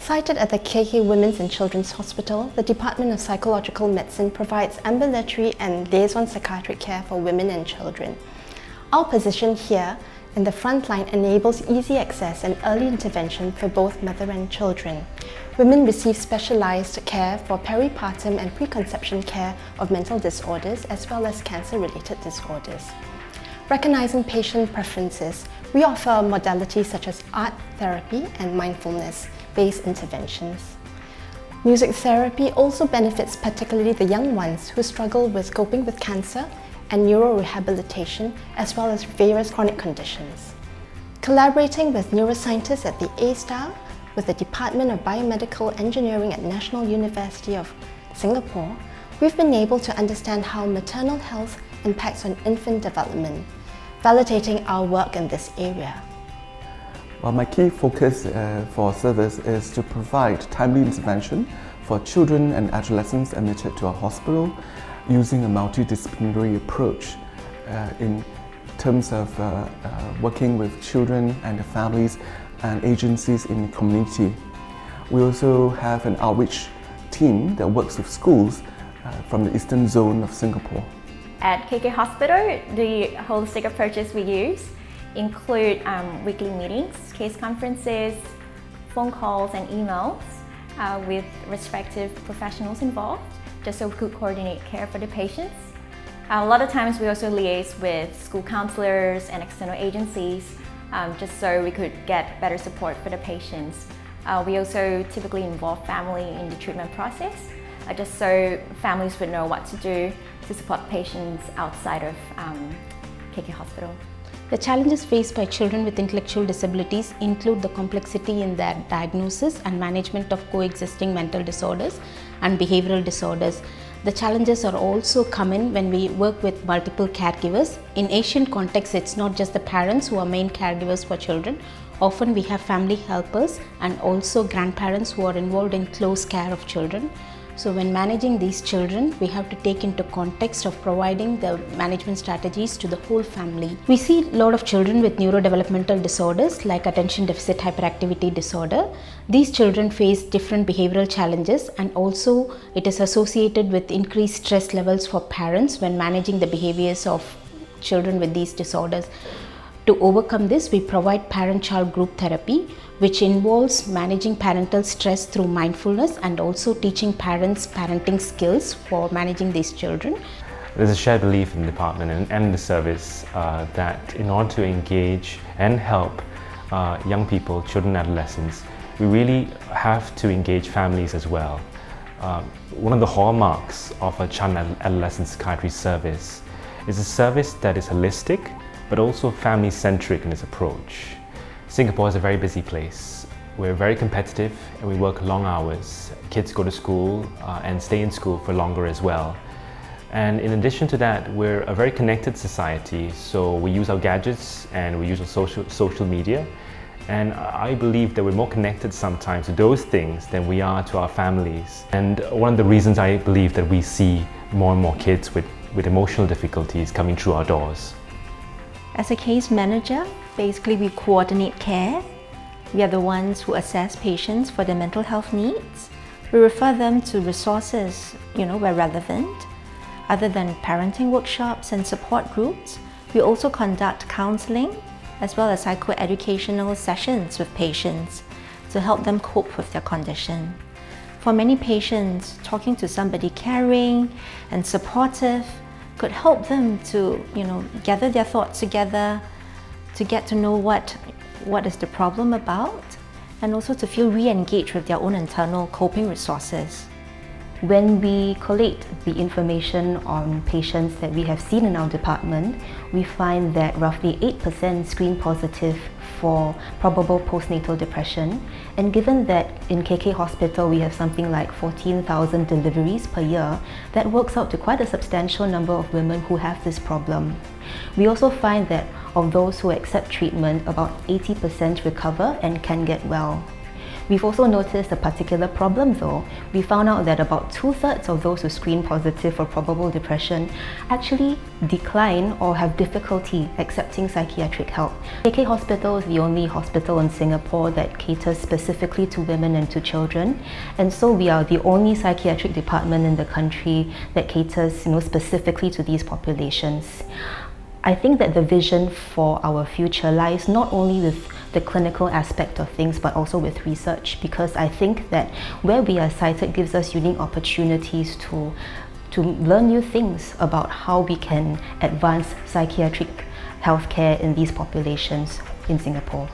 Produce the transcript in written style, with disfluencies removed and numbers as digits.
Sited at the KK Women's and Children's Hospital, the Department of Psychological Medicine provides ambulatory and liaison psychiatric care for women and children. Our position here in the front line enables easy access and early intervention for both mother and children. Women receive specialized care for peripartum and preconception care of mental disorders as well as cancer-related disorders. Recognizing patient preferences, we offer modalities such as art therapy and mindfulness-based interventions. Music therapy also benefits particularly the young ones who struggle with coping with cancer and neurorehabilitation as well as various chronic conditions. Collaborating with neuroscientists at the A-Star, with the Department of Biomedical Engineering at National University of Singapore, we've been able to understand how maternal health impacts on infant development, validating our work in this area. Well, my key focus for service is to provide timely intervention for children and adolescents admitted to our hospital using a multidisciplinary approach in terms of working with children and their families and agencies in the community. We also have an outreach team that works with schools from the eastern zone of Singapore. At KK Hospital, the holistic approaches we use include weekly meetings, case conferences, phone calls and emails with respective professionals involved, just so we could coordinate care for the patients. A lot of times we also liaise with school counselors and external agencies just so we could get better support for the patients. We also typically involve family in the treatment process, just so families would know what to do to support patients outside of KK Hospital. The challenges faced by children with intellectual disabilities include the complexity in their diagnosis and management of coexisting mental disorders and behavioral disorders. The challenges are also common when we work with multiple caregivers. In Asian context, it's not just the parents who are main caregivers for children. Often we have family helpers and also grandparents who are involved in close care of children. So when managing these children, we have to take into context of providing the management strategies to the whole family. We see a lot of children with neurodevelopmental disorders like attention deficit hyperactivity disorder. These children face different behavioral challenges, and also it is associated with increased stress levels for parents when managing the behaviors of children with these disorders. To overcome this, we provide parent-child group therapy, which involves managing parental stress through mindfulness and also teaching parents parenting skills for managing these children. There's a shared belief in the department and the service that in order to engage and help young people, children and adolescents, we really have to engage families as well. One of the hallmarks of a child and adolescent psychiatry service is a service that is holistic but also family-centric in its approach. Singapore is a very busy place. We're very competitive and we work long hours. Kids go to school and stay in school for longer as well. And in addition to that, we're a very connected society, so we use our gadgets and we use our social media. And I believe that we're more connected sometimes to those things than we are to our families. And one of the reasons I believe that we see more and more kids with emotional difficulties coming through our doors. As a case manager, basically we coordinate care. We are the ones who assess patients for their mental health needs. We refer them to resources, where relevant. Other than parenting workshops and support groups, we also conduct counseling as well as psychoeducational sessions with patients to help them cope with their condition. For many patients, talking to somebody caring and supportive could help them to, gather their thoughts together, to get to know what is the problem about, and also to feel re-engaged with their own internal coping resources. When we collate the information on patients that we have seen in our department, we find that roughly 8% screen positive for probable postnatal depression. And given that in KK Hospital we have something like 14,000 deliveries per year, that works out to quite a substantial number of women who have this problem. We also find that of those who accept treatment, about 80% recover and can get well. We've also noticed a particular problem though. We found out that about 2/3 of those who screen positive for probable depression actually decline or have difficulty accepting psychiatric help. AK Hospital is the only hospital in Singapore that caters specifically to women and to children, and so we are the only psychiatric department in the country that caters, specifically to these populations. I think that the vision for our future lies not only with the clinical aspect of things but also with research, because I think that where we are sited gives us unique opportunities to learn new things about how we can advance psychiatric healthcare in these populations in Singapore.